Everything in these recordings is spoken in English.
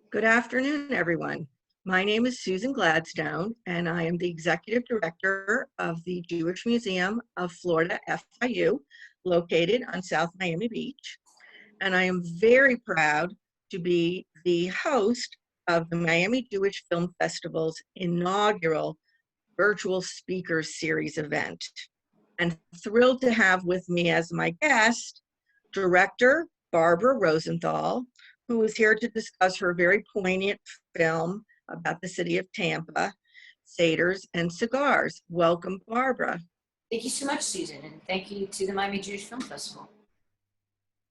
Good afternoon, everyone. My name is Susan Gladstone, and I am the Executive Director of the Jewish Museum of Florida-FIU, located on South Miami Beach. And I am very proud to be the host of the Miami Jewish Film Festival's inaugural virtual speakers series event. And thrilled to have with me as my guest, director Barbara Rosenthal, who is here to discuss her very poignant film about the city of Tampa, Seders and Cigars. Welcome, Barbara. Thank you so much, Susan, and thank you to the Miami Jewish Film Festival.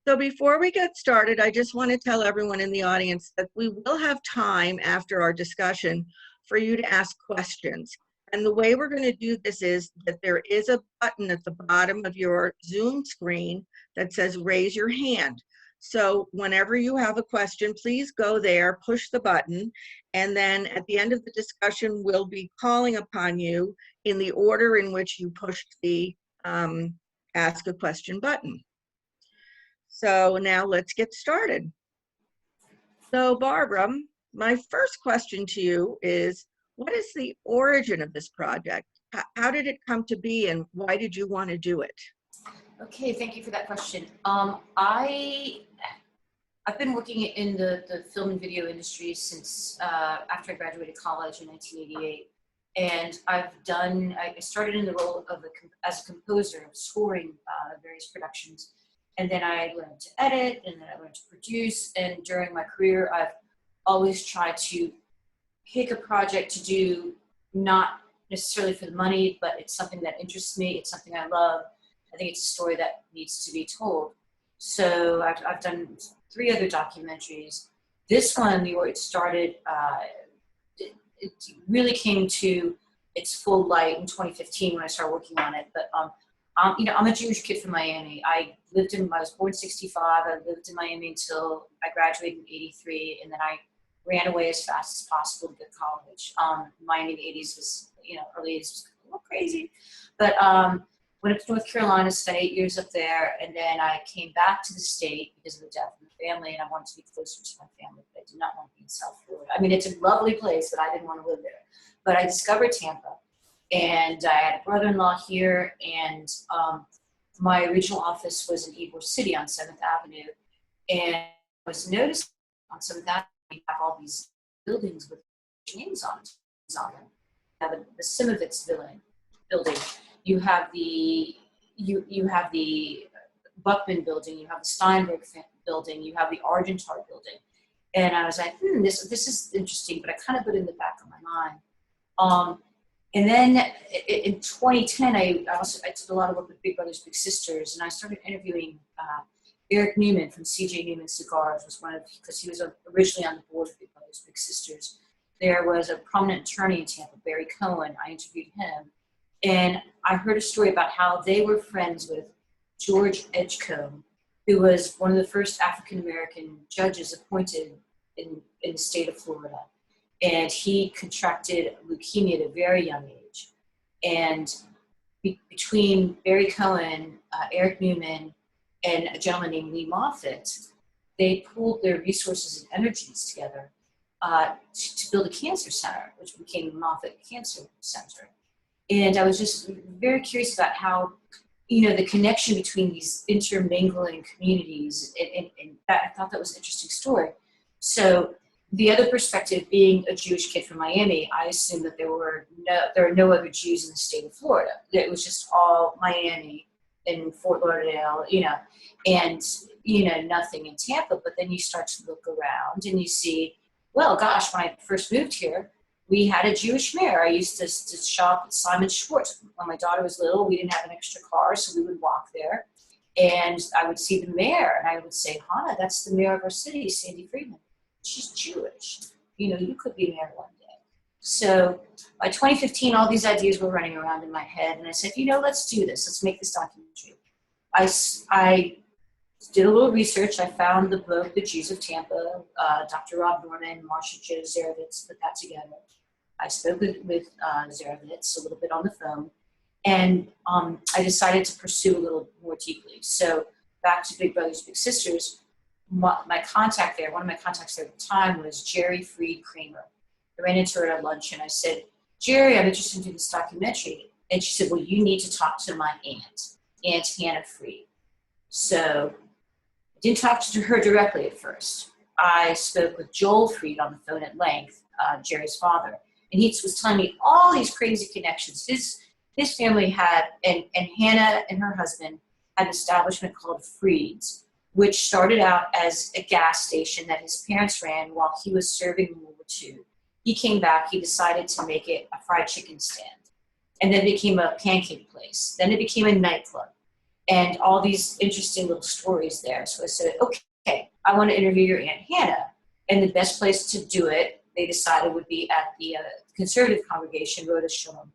So before we get started, I just want to tell everyone in the audience that we will have time after our discussion for you to ask questions. And the way we're going to do this is that there is a button at the bottom of your Zoom screen that says raise your hand. So whenever you have a question, please go there, push the button, and then at the end of the discussion, we'll be calling upon you in the order in which you pushed the ask a question button. So now let's get started. So Barbara, my first question to you is, what is the origin of this project? How did it come to be, and why did you want to do it? Okay, thank you for that question. I've been working in the film and video industry since after I graduated college in 1988. And I started in the role of as a composer of scoring various productions. And then I learned to edit, and then I learned to produce. And during my career, I've always tried to pick a project to do, not necessarily for the money, but it's something that interests me. It's something I love. I think it's a story that needs to be told. So I've done 3 other documentaries. This one, where it started, it really came to its full light in 2015 when I started working on it. But I'm a Jewish kid from Miami. I was born in 65. I lived in Miami until I graduated in 83, and then I ran away as fast as possible to get to college. Miami in the 80s was, early 80s was a little crazy. But went up to North Carolina, spent 8 years up there, and then I came back to the state because of the death of my family, and I wanted to be closer to my family, but I did not want to be in South Florida. I mean, it's a lovely place, but I didn't want to live there. But I discovered Tampa, and I had a brother-in-law here, and my original office was in Ybor City on 7th Avenue, and I was noticing on 7th Avenue, you have all these buildings with names on them. You have the Synagogues building. You have the Buckman building. You have the Steinberg building. You have the Argentar building. And I was like, this is interesting, but I kind of put it in the back of my mind. And then in 2010, I did a lot of work with Big Brothers Big Sisters, and I started interviewing Eric Newman from C.J. Newman Cigars, because he was originally on the board of Big Brothers Big Sisters. There was a prominent attorney in Tampa, Barry Cohen. I interviewed him, and I heard a story about how they were friends with George Edgecombe, who was one of the first African-American judges appointed in the state of Florida. And he contracted leukemia at a very young age. And between Barry Cohen, Eric Newman, and a gentleman named Lee Moffitt, they pooled their resources and energies together to build a cancer center, which became the Moffitt Cancer Center. And I was just very curious about how, the connection between these intermingling communities, and I thought that was an interesting story. So the other perspective, being a Jewish kid from Miami, I assumed that there were no other Jews in the state of Florida. It was just all Miami and Fort Lauderdale, and nothing in Tampa. But then you start to look around and you see, well, gosh, when I first moved here, we had a Jewish mayor. I used to shop at Simon Schwartz. When my daughter was little, we didn't have an extra car, so we would walk there. And I would see the mayor, and I would say, Hannah, that's the mayor of our city, Sandy Friedman. She's Jewish. You could be mayor one day. So by 2015, all these ideas were running around in my head, and I said, let's do this. Let's make this documentary. I did a little research. I found the book, The Jews of Tampa. Dr. Rob Norman, Marsha Jo Zerovitz put that together. I spoke with Zerovitz a little bit on the phone, and I decided to pursue a little more deeply. So back to Big Brothers Big Sisters, my contact there, one of my contacts there at the time was Jerry Freed Kramer. I ran into her at lunch and I said, Jerry, I'm interested in doing this documentary. And she said, well, you need to talk to my Aunt Hannah Freed. So I didn't talk to her directly at first. I spoke with Joel Freed on the phone at length, Jerry's father. And he was telling me all these crazy connections. His family had, and Hannah and her husband had an establishment called Freed's, which started out as a gas station that his parents ran while he was serving in World War II. He came back, he decided to make it a fried chicken stand. And then it became a pancake place. Then it became a nightclub. And all these interesting little stories there. So I said, okay, I want to interview your Aunt Hannah. And the best place to do it, they decided, would be at the conservative congregation, Roda Shalom.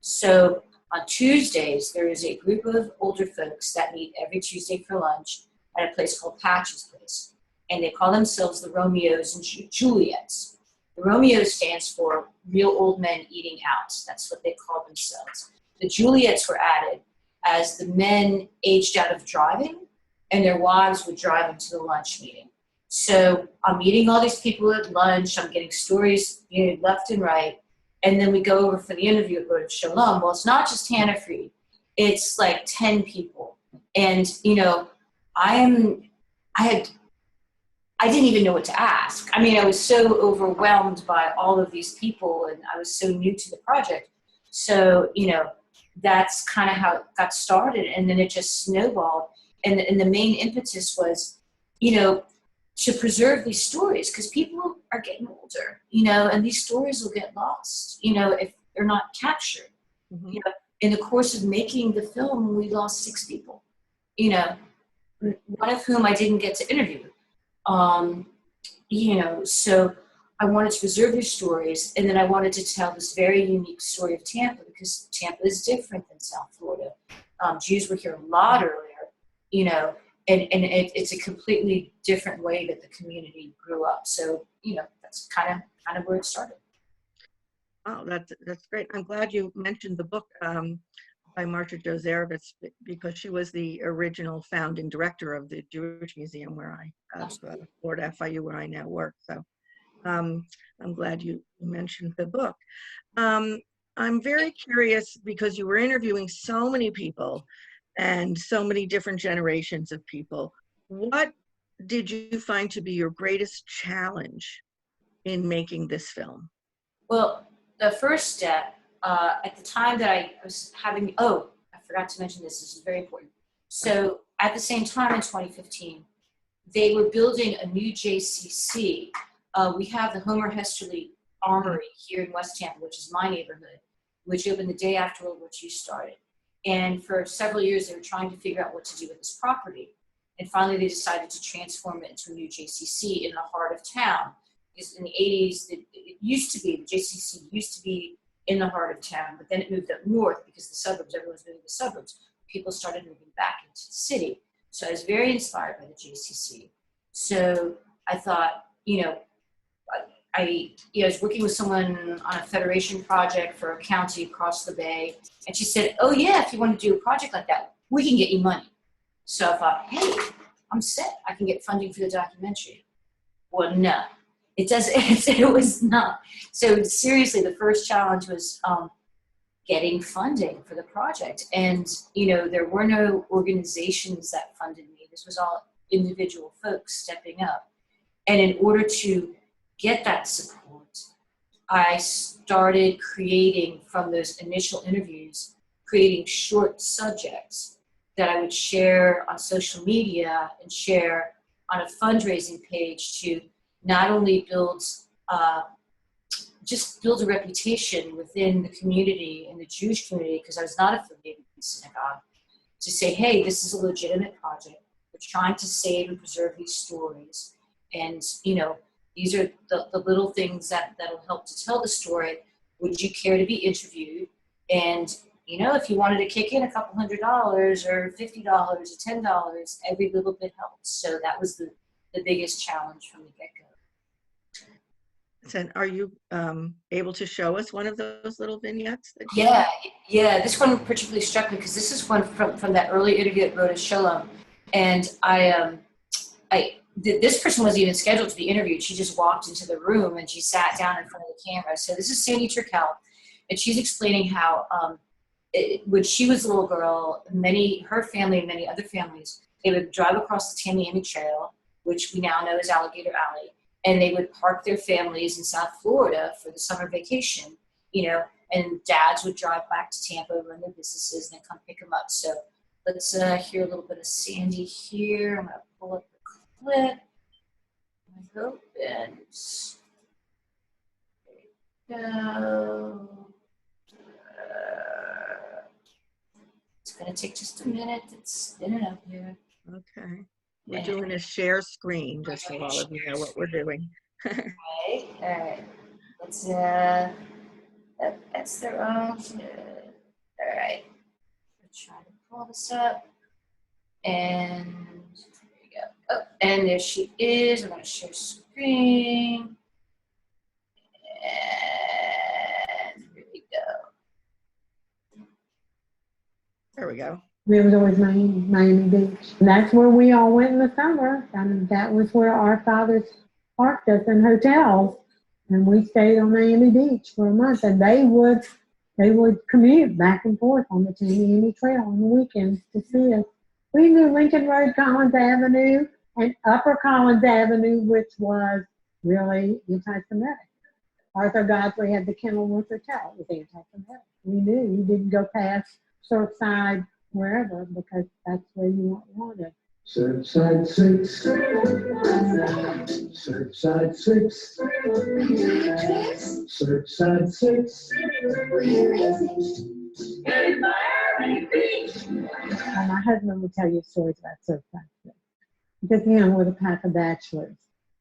So on Tuesdays, there is a group of older folks that meet every Tuesday for lunch at a place called Patch's Place. And they call themselves the Romeos and Juliets. The Romeo stands for real old men eating out. That's what they call themselves. The Juliets were added as the men aged out of driving and their wives would drive them to the lunch meeting. So I'm meeting all these people at lunch. I'm getting stories, left and right. And then we go over for the interview at Road Shalom. Well, it's not just Hannah Freed. It's like 10 people. And, I didn't even know what to ask. I mean, I was so overwhelmed by all of these people and I was so new to the project. So, that's kind of how it got started. And then it just snowballed. And the main impetus was, to preserve these stories because people are getting older, and these stories will get lost, if they're not captured. Mm-hmm. In the course of making the film, we lost 6 people, one of whom I didn't get to interview. So I wanted to preserve their stories, and then I wanted to tell this very unique story of Tampa because Tampa is different than South Florida. Jews were here a lot earlier, and it's a completely different way that the community grew up. So, that's kind of where it started. Oh, that's great. I'm glad you mentioned the book by Marcia Joserovitz because she was the original founding director of the Jewish Museum Florida-FIU, where I now work. So I'm glad you mentioned the book. I'm very curious because you were interviewing so many people and so many different generations of people. What did you find to be your greatest challenge in making this film? Well, the first step, at the time that I was having, I forgot to mention this is very important. So at the same time in 2015, they were building a new JCC. We have the Homer Hesterly Armory here in West Tampa, which is my neighborhood, which opened the day after World War II started. And for several years, they were trying to figure out what to do with this property. And finally, they decided to transform it into a new JCC in the heart of town. Because in the 80s, the JCC used to be in the heart of town, but then it moved up north because the suburbs, everyone's moving to the suburbs. People started moving back into the city. So I was very inspired by the JCC. So I thought, I was working with someone on a federation project for a county across the bay, and she said, oh yeah, if you want to do a project like that, we can get you money. So I thought, hey, I'm set. I can get funding for the documentary. Well, no, it was not. So seriously, the first challenge was getting funding for the project. And, there were no organizations that funded me. This was all individual folks stepping up. And in order to get that support, I started creating, from those initial interviews, creating short subjects that I would share on social media and share on a fundraising page to not only build a reputation within the community and the Jewish community, because I was not affiliated with the synagogue, to say, hey, this is a legitimate project. We're trying to save and preserve these stories. And, these are the little things that'll help to tell the story. Would you care to be interviewed? And, if you wanted to kick in a couple $100 or $50 or $10, every little bit helps. So that was the biggest challenge from the get-go. So are you able to show us one of those little vignettes? Yeah. This one particularly struck me because this is one from that early interview at Roda Shalom. And this person wasn't even scheduled to be interviewed. She just walked into the room and she sat down in front of the camera. So this is Sandy Turkel, and she's explaining how when she was a little girl, her family and many other families, they would drive across the Tamiami Trail, which we now know as Alligator Alley, and they would park their families in South Florida for the summer vacation, and dads would drive back to Tampa, run their businesses, and then come pick them up. So let's hear a little bit of Sandy here. I'm going to pull up the clip. I hope it's, there we go. It's going to take just a minute. It's spinning up here. Okay. We're doing a share screen, just so all of you know what we're doing. Okay. All right. Let's, that's their own. All right. Let's try to pull this up. And there you go. Oh, and there she is. I'm going to share screen. And here we go. There we go. It was always Miami Beach. And that's where we all went in the summer. And that was where our fathers parked us in hotels. And we stayed on Miami Beach for a month. And they would commute back and forth on the Tamiami Trail on the weekends to see us. We knew Lincoln Road, Collins Avenue, and Upper Collins Avenue, which was really anti-Semitic. Arthur Godfrey had the Kenilworth Hotel. It was anti-Semitic. We knew you didn't go past Surfside, wherever, because that's where you weren't wanted. Surfside 6, Surfside 6, Surfside 6, in Miami Beach. And my husband would tell you stories about Surfside 6. Because, with a pack of bachelors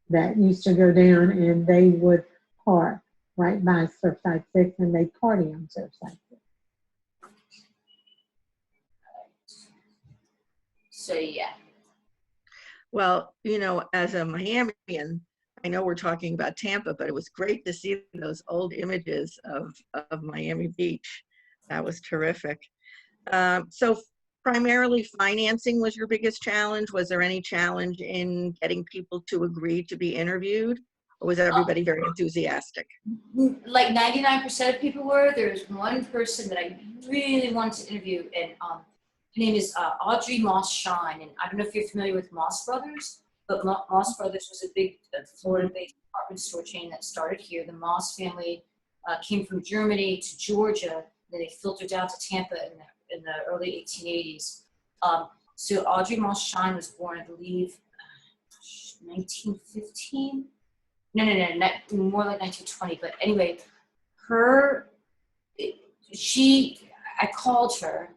that used to go down and they would park right by Surfside 6 and they'd party on Surfside 6. So, yeah. Well, as a Miamian, I know we're talking about Tampa, but it was great to see those old images of Miami Beach. That was terrific. So primarily financing was your biggest challenge. Was there any challenge in getting people to agree to be interviewed? Or was everybody very enthusiastic? Like 99% of people were. There was one person that I really wanted to interview, and her name is Audrey Moss Shine. And I don't know if you're familiar with Moss Brothers, but Moss Brothers was a big Florida-based department store chain that started here. The Moss family came from Germany to Georgia, then they filtered down to Tampa in the early 1880s. So Audrey Moss Shine was born, I believe, 1915. No, more like 1920. But anyway, I called her.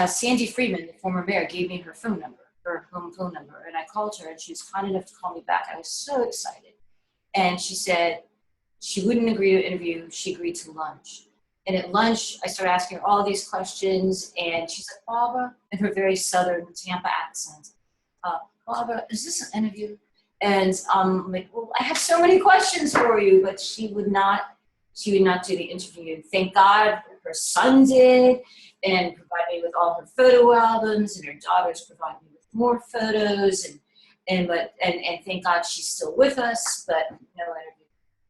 Sandy Friedman, the former mayor, gave me her phone number, her home phone number, and I called her, and she was kind enough to call me back. I was so excited, and she said she wouldn't agree to interview. She agreed to lunch, and at lunch, I started asking her all these questions, and she's like, "Barbara," in her very southern Tampa accent, "Barbara, is this an interview?" And I'm like, "Well, I have so many questions for you," but she would not do the interview. Thank God her son did, and provide me with all her photo albums, and her daughters provide me with more photos, and thank God she's still with us, but no interview.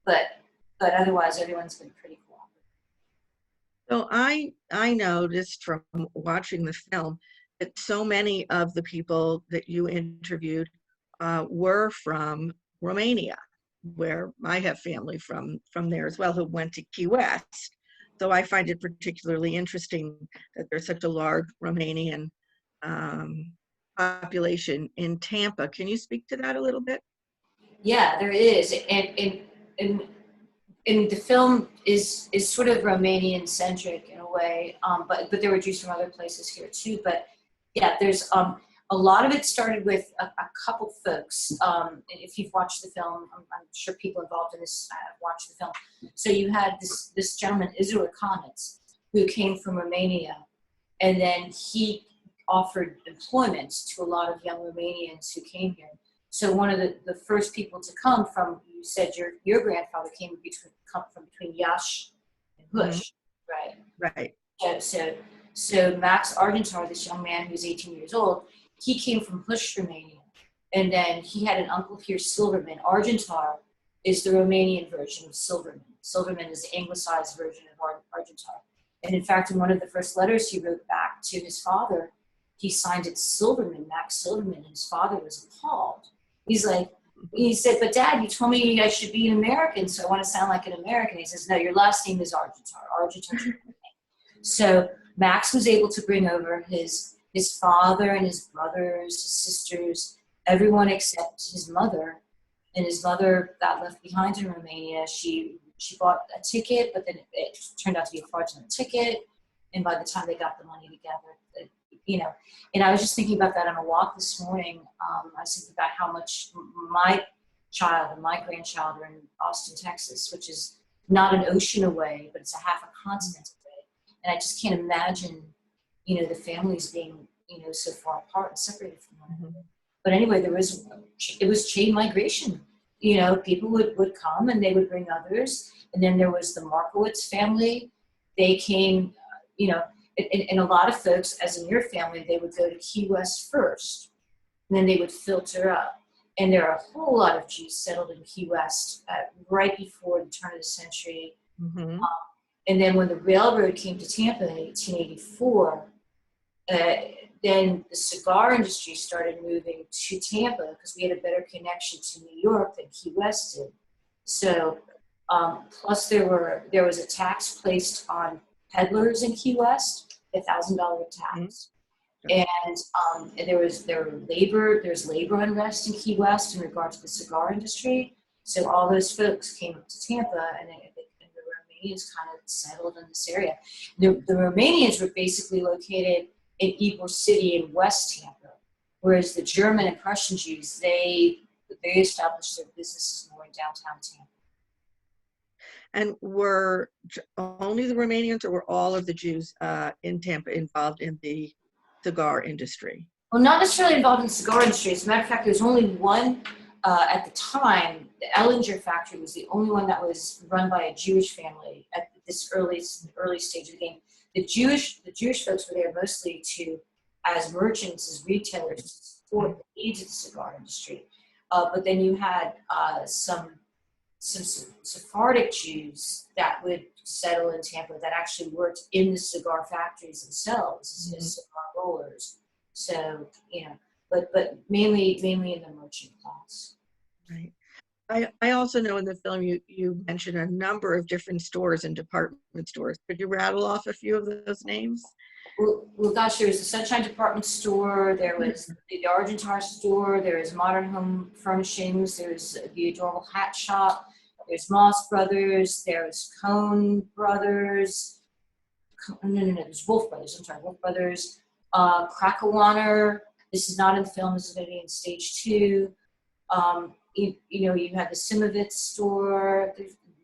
But otherwise, everyone's been pretty cool. So I noticed from watching the film that so many of the people that you interviewed were from Romania, where I have family from there as well who went to Key West. So I find it particularly interesting that there's such a large Romanian population in Tampa. Can you speak to that a little bit? Yeah, there is, and the film is sort of Romanian centric in a way, but there were Jews from other places here too. But yeah, there's a lot of it started with a couple folks. If you've watched the film, I'm sure people involved in this have watched the film. So you had this gentleman, Izur Kanitz, who came from Romania, and then he offered employment to a lot of young Romanians who came here. So one of the first people to come from, you said your grandfather came from between Iași and Huș, right? Right. So Max Argentar, this young man who's 18 years old, he came from Huș, Romania, And then he had an uncle here, Silverman. Argentar is the Romanian version of Silverman. Silverman is the anglicized version of Argentar. And in fact, in one of the first letters he wrote back to his father, he signed it Silverman, Max Silverman, and his father was appalled. He said, but Dad, you told me I should be an American, so I want to sound like an American. He says, no, your last name is Argentar. Argentar's your name. So Max was able to bring over his father and his brothers, his sisters, everyone except his mother. And his mother got left behind in Romania. She bought a ticket, but then it turned out to be a fraudulent ticket. And by the time they got the money together, and I was just thinking about that on a walk this morning. I was thinking about how much my child and my grandchild are in Austin, Texas, which is not an ocean away, but it's a half a continent away. And I just can't imagine, the families being, so far apart and separated from one another. But anyway, it was chain migration. People would come and they would bring others. And then there was the Markowitz family. They came, and a lot of folks, as in your family, they would go to Key West first, and then they would filter up. And there are a whole lot of Jews settled in Key West right before the turn of the century. Mm-hmm. And then when the railroad came to Tampa in 1884, then the cigar industry started moving to Tampa because we had a better connection to New York than Key West did. So, plus there was a tax placed on peddlers in Key West, $1,000 tax. Mm-hmm. And there's labor unrest in Key West in regard to the cigar industry. So all those folks came up to Tampa, and the Romanians kind of settled in this area. The Romanians were basically located in Ybor City in West Tampa, whereas the German and Prussian Jews, they established their businesses more in downtown Tampa. And were only the Romanians, or were all of the Jews in Tampa involved in the cigar industry? Well, not necessarily involved in the cigar industry. As a matter of fact, there was only one at the time. The Ellinger factory was the only one that was run by a Jewish family at this early stage of the game. The Jewish folks were there mostly as merchants, as retailers, to support the needs of the cigar industry. But then you had some Sephardic Jews that would settle in Tampa that actually worked in the cigar factories themselves as cigar rollers. So, but mainly in the merchant class. Right. I also know in the film you mentioned a number of different stores and department stores. Could you rattle off a few of those names? Well, gosh, there was the Sunshine Department Store, there was the Argentar store, there was Modern Home Furnishings, there's the Adorable Hat Shop, there's Moss Brothers, there's Cohn Brothers, there's Wolf Brothers, Wolf Brothers, Krakauer. This is not in the film, this is going to be in stage 2. You had the Simovitz store,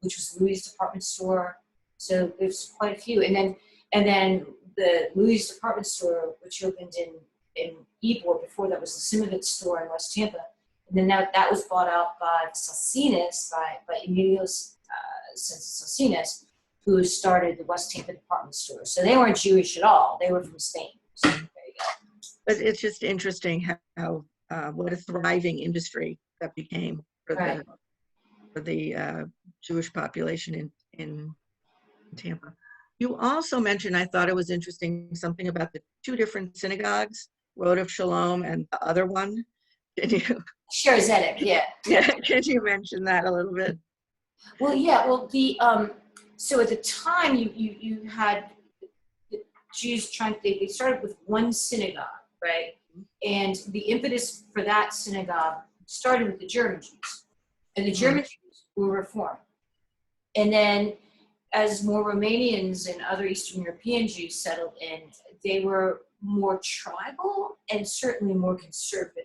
which was Louis' department store. So there's quite a few. And then the Louis' department store, which opened in Ybor, before that was the Simovitz store in West Tampa. And then that was bought out by Salsinas, by Emilio Salsinas, who started the West Tampa department store. So they weren't Jewish at all. They were from Spain. So there you go. But it's just interesting how what a thriving industry that became for the Jewish population in Tampa. You also mentioned, I thought it was interesting, something about the 2 different synagogues, Road of Shalom and the other one. Can you? Sure, Zedek, yeah. Yeah, can you mention that a little bit? Well, yeah. Well, so at the time you had the Jews they started with one synagogue, right? And the impetus for that synagogue started with the German Jews, and the German Jews were Reformed. And then as more Romanians and other Eastern European Jews settled in, they were more tribal and certainly more conservative.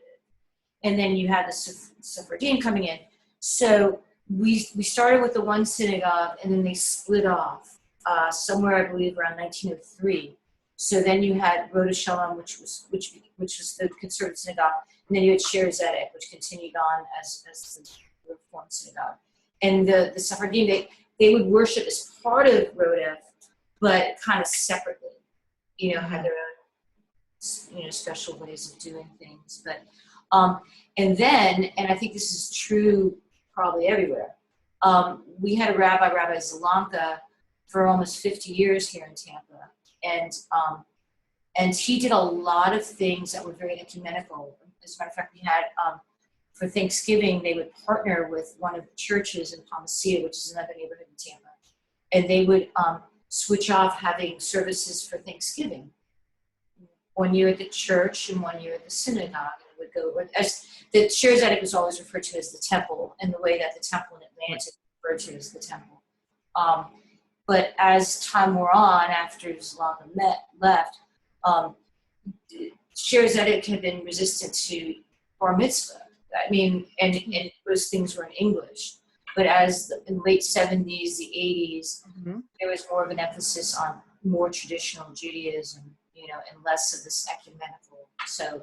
And then you had the Sephardim coming in. So we started with the one synagogue, and then they split off somewhere, I believe, around 1903. So then you had Roda Shalom, which was the conservative synagogue, and then you had Sher Zedek, which continued on as the Reformed synagogue. And the Sephardim, they would worship as part of Roda, but kind of separately. Had their own special ways of doing things. But And then, and I think this is true probably everywhere, we had a rabbi, Rabbi Zelanka, for almost 50 years here in Tampa. And he did a lot of things that were very ecumenical. As a matter of fact, we had, for Thanksgiving, they would partner with one of the churches in Palmacia, which is another neighborhood in Tampa. And they would switch off having services for Thanksgiving. 1 year at the church and 1 year at the synagogue. And it would go, as the Shirazadic was always referred to as the temple, and the way that the temple in Atlanta is referred to as the temple. But as time wore on, after Zelanka left, Shirazadic had been resistant to bar mitzvah. I mean, and those things were in English. But as in the late 70s, the 80s, there was more of an emphasis on more traditional Judaism, you know, and less of this ecumenical. So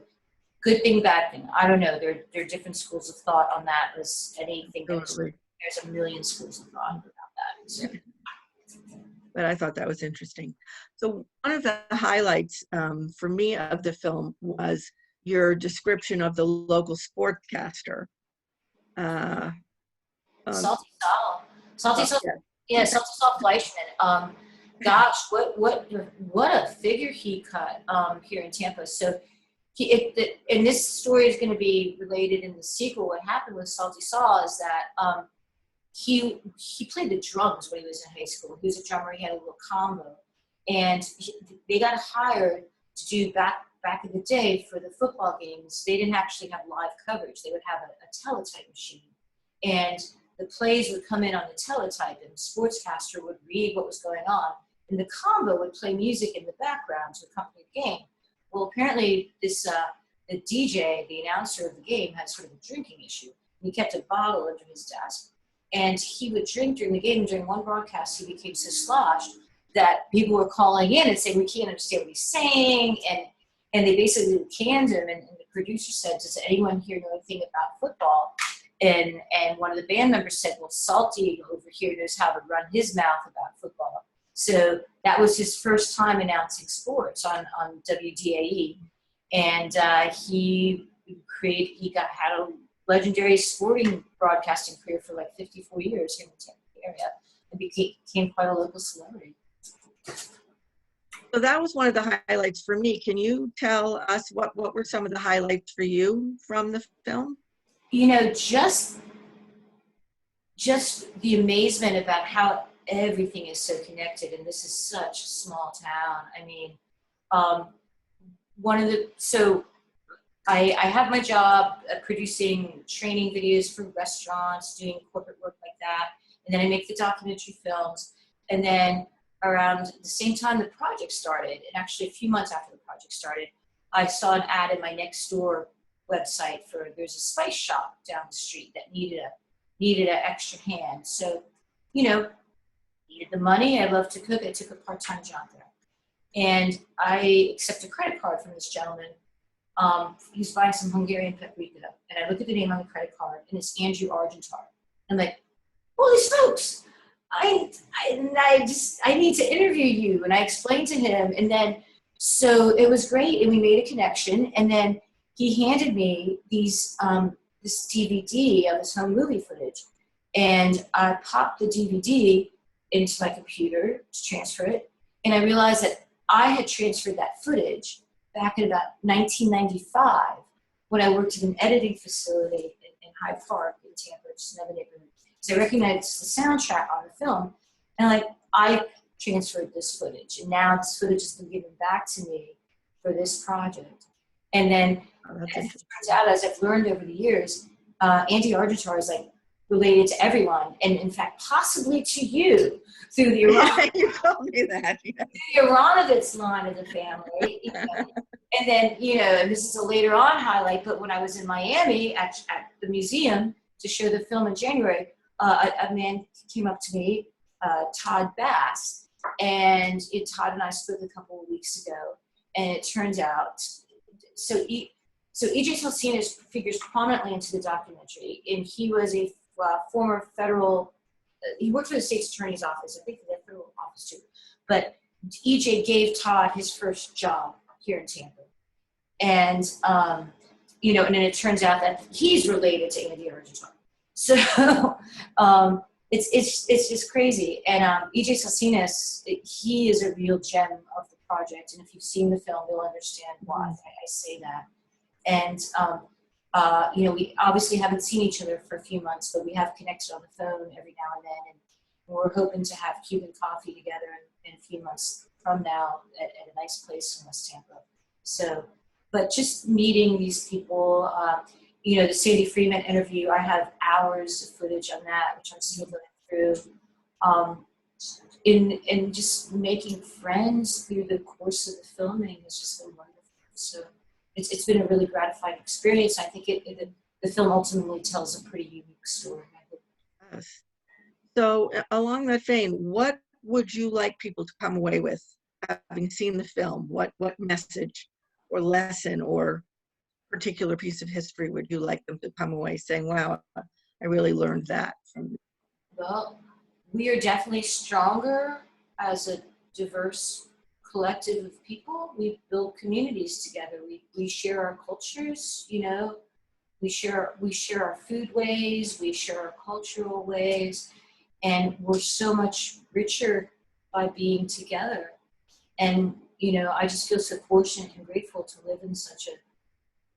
good thing, bad thing. I don't know. There are different schools of thought on that. As anything, there's a million schools of thought about that. So. But I thought that was interesting. So one of the highlights for me of the film was your description of the local sportscaster. Salty Sal. Yeah, Salty Sal Fleischman. Gosh, what a figure he cut here in Tampa. So and this story is going to be related in the sequel. What happened with Salty Sal is that he played the drums when he was in high school. He was a drummer. He had a little combo, and they got hired to do back in the day for the football games. They didn't actually have live coverage. They would have a teletype machine, and the plays would come in on the teletype, and the sportscaster would read what was going on, and the combo would play music in the background to accompany the game. Well, apparently this the DJ, the announcer of the game, had sort of a drinking issue. He kept a bottle under his desk, and he would drink during the game. During one broadcast, he became so sloshed that people were calling in and saying, "We can't understand what he's saying," and they basically canned him. And the producer said, "Does anyone here know anything about football?" And one of the band members said, "Well, Salty over here knows how to run his mouth about football." So that was his first time announcing sports on WDAE, and he had a legendary sporting broadcasting career for like 54 years here in the Tampa area, and became quite a local celebrity. So that was one of the highlights for me. Can you tell us what were some of the highlights for you from the film? You know, just the amazement about how everything is so connected, and this is such a small town. I mean, I have my job producing training videos for restaurants, doing corporate work like that, and then I make the documentary films. And then around the same time the project started, and actually a few months after the project started, I saw an ad in my next door website there's a spice shop down the street that needed an extra hand. So, you know, needed the money. I love to cook. I took a part-time job there, and I accepted a credit card from this gentleman. He's buying some Hungarian paprika, and I look at the name on the credit card, and it's Andrew Argentar. I'm like, holy smokes! I need to interview you. And I explained to him, and then so it was great, and we made a connection. And then he handed me this DVD of his home movie footage, and I popped the DVD into my computer to transfer it, and I realized that I had transferred that footage back in about 1995 when I worked at an editing facility in Hyde Park in Tampa, which is another neighborhood. So I recognized the soundtrack on the film, and I transferred this footage, and now this footage has been given back to me for this project. And then as it turns out, as I've learned over the years, Andy Argentar is like related to everyone, and in fact, possibly to you through the You told me that. Yeah. the Aronovitz line of the family. You know. And then, you know, and this is a later on highlight, but when I was in Miami at the museum to show the film in January, a man came up to me, Todd Bass, and Todd and I spoke a couple of weeks ago, and it turns out, so E.J. Salcinas figures prominently into the documentary, and he was a former federal, he worked for the state's attorney's office, I think the federal office too, but E.J. gave Todd his first job here in Tampa. And you know, and then it turns out that he's related to Andy Argentar. So it's just crazy. And EJ Salsinas, he is a real gem of the project. And if you've seen the film, you'll understand why I say that. And you know, we obviously haven't seen each other for a few months, but we have connected on the phone every now and then. And we're hoping to have Cuban coffee together in a few months from now at a nice place in West Tampa. So, but just meeting these people, you know, the Sandy Freeman interview, I have hours of footage on that, which I'm still going through. In just making friends through the course of the filming has just been wonderful. So it's been a really gratifying experience. I think the film ultimately tells a pretty unique story. Yes. So along that vein, what would you like people to come away with, having seen the film? What message or lesson or particular piece of history would you like them to come away saying, wow, I really learned that from? Well, we are definitely stronger as a diverse collective of people. We build communities together. We share our cultures, you know, we share our food ways, we share our cultural ways, and we're so much richer by being together. And, you know, I just feel so fortunate and grateful to live in such a,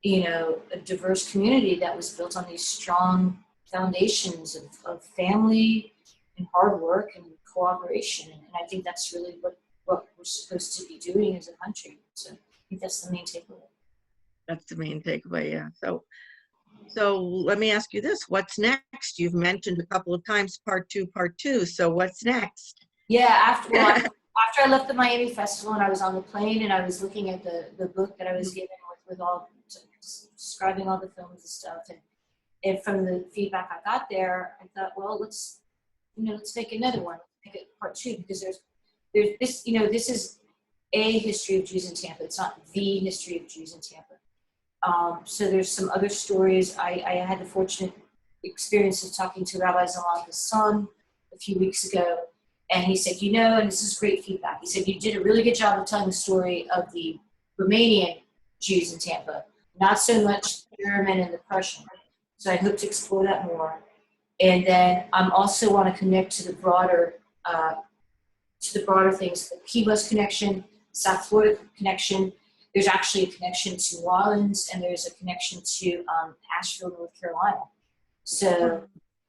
you know, a diverse community that was built on these strong foundations of family and hard work and cooperation. And I think that's really what we're supposed to be doing as a country. So I think that's the main takeaway. That's the main takeaway, yeah. So let me ask you this, what's next? You've mentioned a couple of times part two. So what's next? Yeah, after I left the Miami Festival and I was on the plane and I was looking at the book that I was given with all, describing all the films and stuff. And from the feedback I got there, I thought, well, let's make another one. Let's make it part two, because there's this, you know, this is a history of Jews in Tampa. It's not the history of Jews in Tampa. So there's some other stories. I had the fortunate experience of talking to Rabbi Zalanka's son a few weeks ago, and he said, you know, and this is great feedback. He said, you did a really good job of telling the story of the Romanian Jews in Tampa, not so much the German and the Prussian. So I hope to explore that more. And then I'm also want to connect to the broader things, the Key West connection, South Florida connection. There's actually a connection to New Orleans, and there's a connection to Asheville, North Carolina. So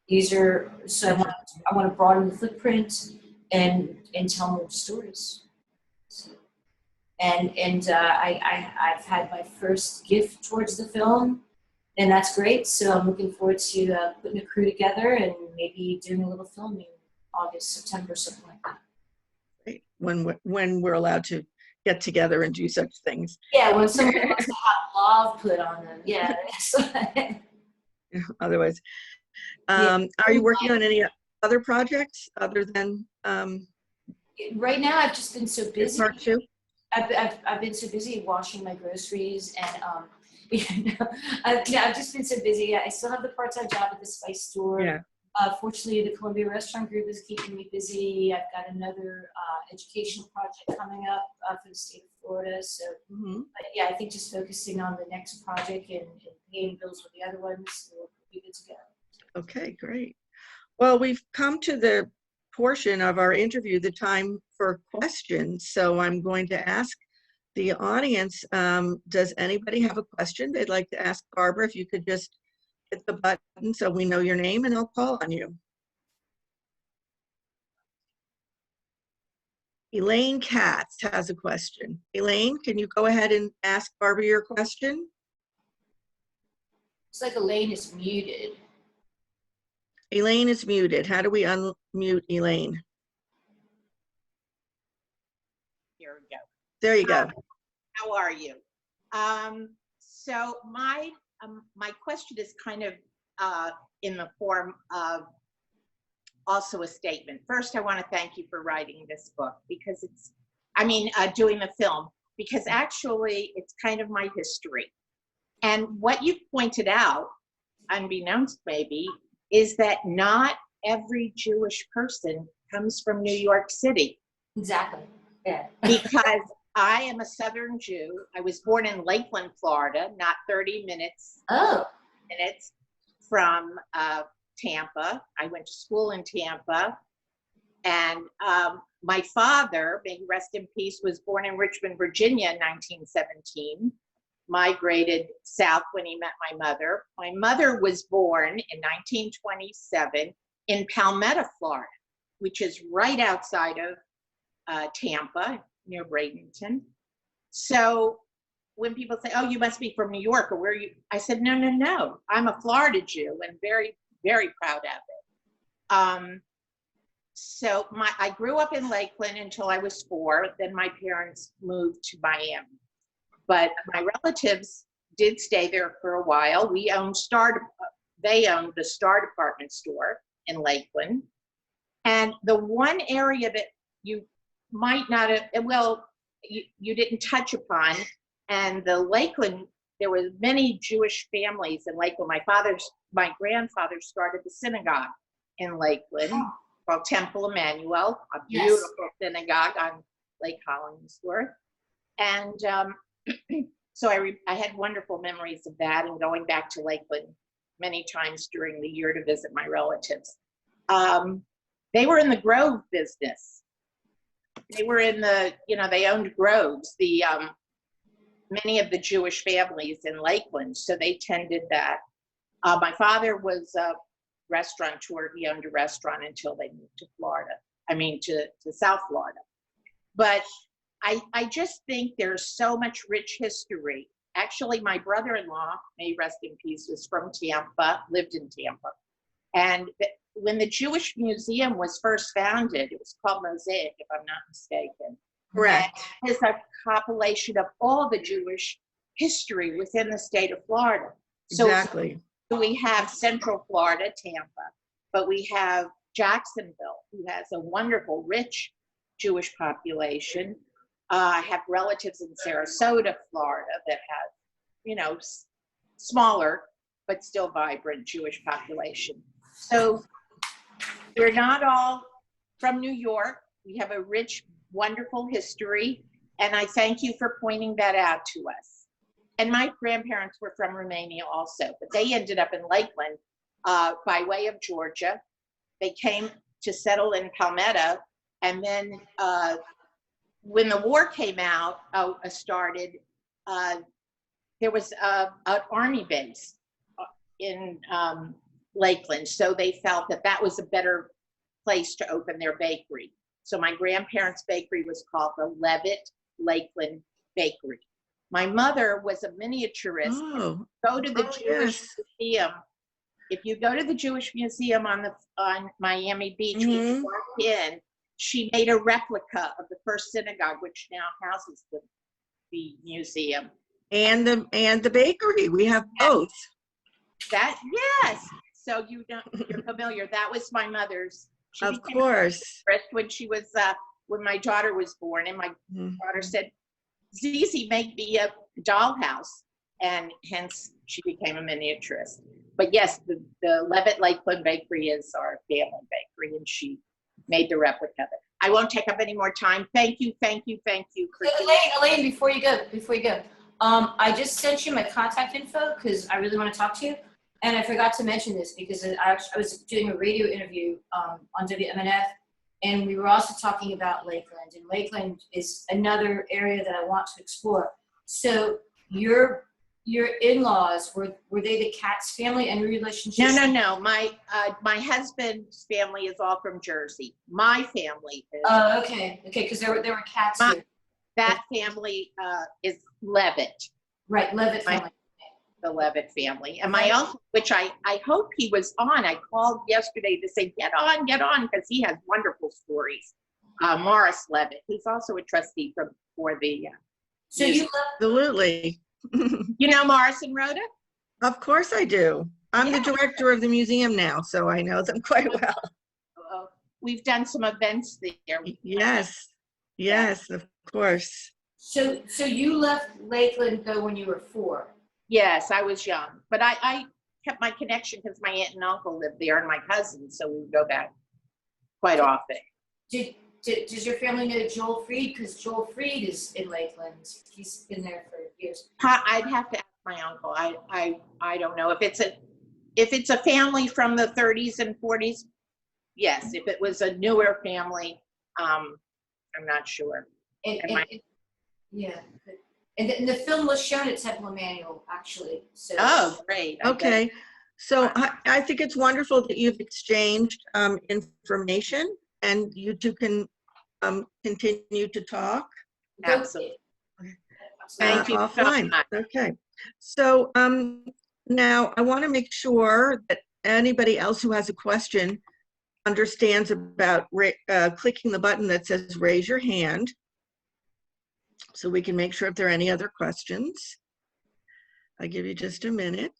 I want to broaden the footprint and tell more stories. So, and I've had my first gift towards the film, and that's great. So I'm looking forward to putting a crew together and maybe doing a little filming August, September, something like that. Great. When we're allowed to get together and do such things. Yeah, when someone wants to have love put on them. Yeah. Otherwise, Yeah. are you working on any other projects other than Right now, I've just been so busy. part two? I've been so busy washing my groceries, and you know, I've just been so busy. I still have the part-time job at the spice store. Yeah. Fortunately, the Columbia Restaurant Group is keeping me busy. I've got another educational project coming up for the state of Florida. So, but yeah, I think just focusing on the next project and paying bills with the other ones will be good to go. Okay, great. Well, we've come to the portion of our interview, the time for questions. So I'm going to ask the audience, does anybody have a question they'd like to ask Barbara? If you could just hit the button so we know your name and I'll call on you. Elaine Katz has a question. Elaine, can you go ahead and ask Barbara your question? It's like Elaine is muted. Elaine is muted. How do we unmute Elaine? Here we go. There you go. How are you? So my question is kind of in the form of also a statement. First, I want to thank you for writing this book, because doing the film, because actually it's kind of my history. And what you've pointed out, unbeknownst maybe, is that not every Jewish person comes from New York City. Exactly. Yeah. Because I am a Southern Jew. I was born in Lakeland, Florida, not 30 minutes Oh, from Tampa. I went to school in Tampa. And my father, may he rest in peace, was born in Richmond, Virginia in 1917, migrated south when he met my mother. My mother was born in 1927 in Palmetto, Florida, which is right outside of Tampa, near Bradenton. So when people say, oh, you must be from New York, or where are you? I said, no, no, no. I'm a Florida Jew and very, very proud of it. So I grew up in Lakeland until I was 4. Then my parents moved to Miami. But my relatives did stay there for a while. They owned the Star department store in Lakeland. And the one area that you might not have, well, you didn't touch upon, and the Lakeland, there were many Jewish families in Lakeland. My grandfather started the synagogue in Lakeland called Temple Emmanuel, a beautiful synagogue on Lake Hollingsworth. And so I had wonderful memories of that and going back to Lakeland many times during the year to visit my relatives. They were in the grove business. They were in they owned groves, many of the Jewish families in Lakeland, so they tended that. My father was a restaurateur. He owned a restaurant until they moved to Florida. To South Florida. But I just think there's so much rich history. Actually, my brother-in-law, may he rest in peace, was from Tampa, lived in Tampa. And when the Jewish Museum was first founded, it was called Mosaic, if I'm not mistaken. Correct. And it's a compilation of all the Jewish history within the state of Florida. Exactly. So we have Central Florida, Tampa, but we have Jacksonville, who has a wonderful, rich Jewish population. I have relatives in Sarasota, Florida, that have, smaller, but still vibrant Jewish population. So we're not all from New York. We have a rich, wonderful history, and I thank you for pointing that out to us. And my grandparents were from Romania also, but they ended up in Lakeland by way of Georgia. They came to settle in Palmetto, and then when the war came out, started, there was an army base in Lakeland, so they felt that was a better place to open their bakery. So my grandparents' bakery was called the Levitt Lakeland Bakery. My mother was a miniaturist. Oh. Go to the Jewish Museum. If you go to the Jewish Museum on Miami Beach, when you walk in, she made a replica of the first synagogue, which now houses the museum. And the bakery. We have both. Yes. So you're familiar. That was my mother's. She Of course. When she was when my daughter was born, and my daughter said, "Zizi, make me a dollhouse," and hence she became a miniaturist. But yes, the Levitt Lakeland Bakery is our family bakery, and she made the replica of it. I won't take up any more time. Thank you. Elaine, before you go, I just sent you my contact info because I really want to talk to you. And I forgot to mention this because I was doing a radio interview on WMNF, and we were also talking about Lakeland. And Lakeland is another area that I want to explore. So your in-laws, were they the Katz family and your relationship? No. My husband's family is all from Jersey. My family is. Oh, okay, because there were Katz here. That family is Levitt. Right, Levitt family. The Levitt family. And my uncle, which I hope he was on, I called yesterday to say, get on, because he has wonderful stories. Morris Levitt, who's also a trustee for the. So you Absolutely. You know Morris and Rhoda? Of course I do. I'm the director of the museum now, so I know them quite well. We've done some events there. Yes, of course. So you left Lakeland though when you were 4? Yes, I was young, but I kept my connection because my aunt and uncle lived there and my cousins, so we would go back quite often. Did does your family know Joel Freed? Because Joel Freed is in Lakeland. He's been there for years. I'd have to ask my uncle. I don't know if it's a family from the 30s and 40s. Yes, if it was a newer family, I'm not sure. Yeah. And the film was shown at Temple Emmanuel, actually. So. Oh, great. Okay, so I think it's wonderful that you've exchanged information and you two can continue to talk Absolutely. Thank you so offline. much. Okay, so now I want to make sure that anybody else who has a question understands about clicking the button that says raise your hand, so we can make sure if there are any other questions. I'll give you just a minute.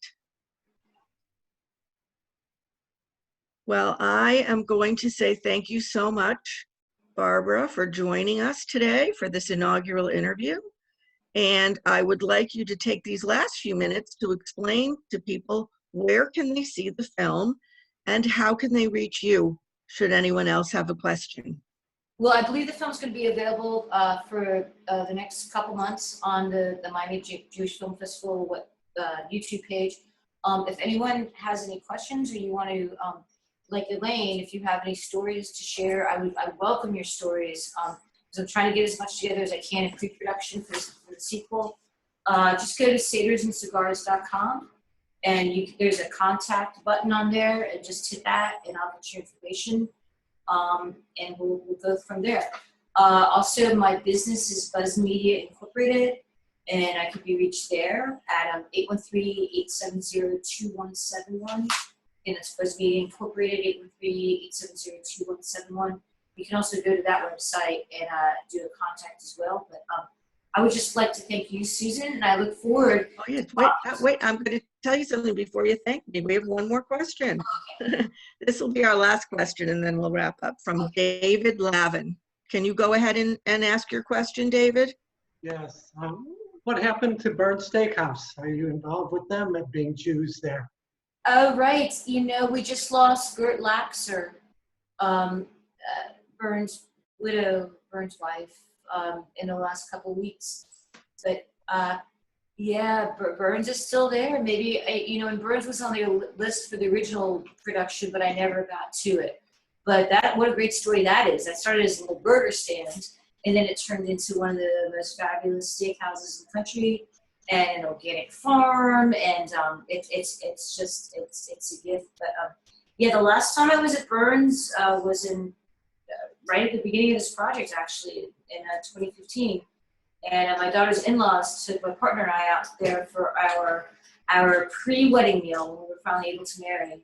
Well, I am going to say thank you so much, Barbara, for joining us today for this inaugural interview. And I would like you to take these last few minutes to explain to people where can they see the film and how can they reach you should anyone else have a question. Well, I believe the film's going to be available for the next couple months on the Miami Jewish Film Festival YouTube page. If anyone has any questions or you want to, like Elaine, if you have any stories to share, I welcome your stories. Because I'm trying to get as much together as I can in pre-production for the sequel. Just go to sedersandcigars.com and there's a contact button on there, and just hit that and I'll get your information. And we'll go from there. Also, my business is Buzz Media Incorporated, and I could be reached there at 813-870-2171. And it's Buzz Media Incorporated, 813-870-2171. You can also go to that website and do a contact as well. But I would just like to thank you, Susan, and I look forward. Oh, yes. Wait, I'm going to tell you something before you thank me. We have one more question. Okay. This will be our last question, and then we'll wrap up. From David Lavin. Can you go ahead and ask your question, David? Yes. What happened to Burns Steakhouse? Are you involved with them at being Jews there? Oh, right. You know, we just lost Gert Laxer, Burns' widow, Burns' wife, in the last couple of weeks. But yeah, Burns is still there. Maybe, and Burns was on the list for the original production, but I never got to it. But what a great story that is. That started as a little burger stand, and then it turned into one of the most fabulous steakhouses in the country, and an organic farm, and it's a gift. But yeah, the last time I was at Burns was in right at the beginning of this project, actually, in 2015. And my daughter's in-laws took my partner and I out there for our pre-wedding meal when we were finally able to marry in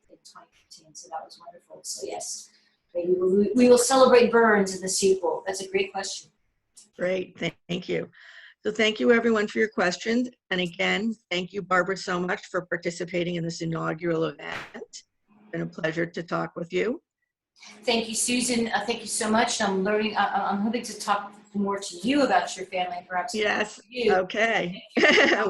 2015. So that was wonderful. So yes, maybe we will celebrate Burns in the sequel. That's a great question. Great, thank you. So thank you everyone for your questions. And again, thank you, Barbara, so much for participating in this inaugural event. It's been a pleasure to talk with you. Thank you, Susan. Thank you so much. I'm hoping to talk more to you about your family, perhaps. Yes. You. Okay.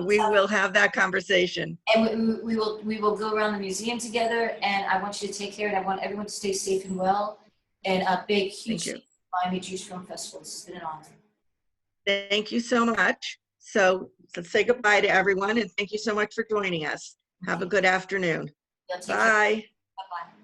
We will have that conversation. And we will go around the museum together. And I want you to take care. And I want everyone to stay safe and well. And a big, huge Miami Jewish Film Festival. This has been an honor. Thank you so much. So let's say goodbye to everyone, and thank you so much for joining us. Have a good afternoon. Bye. Bye. Bye-bye.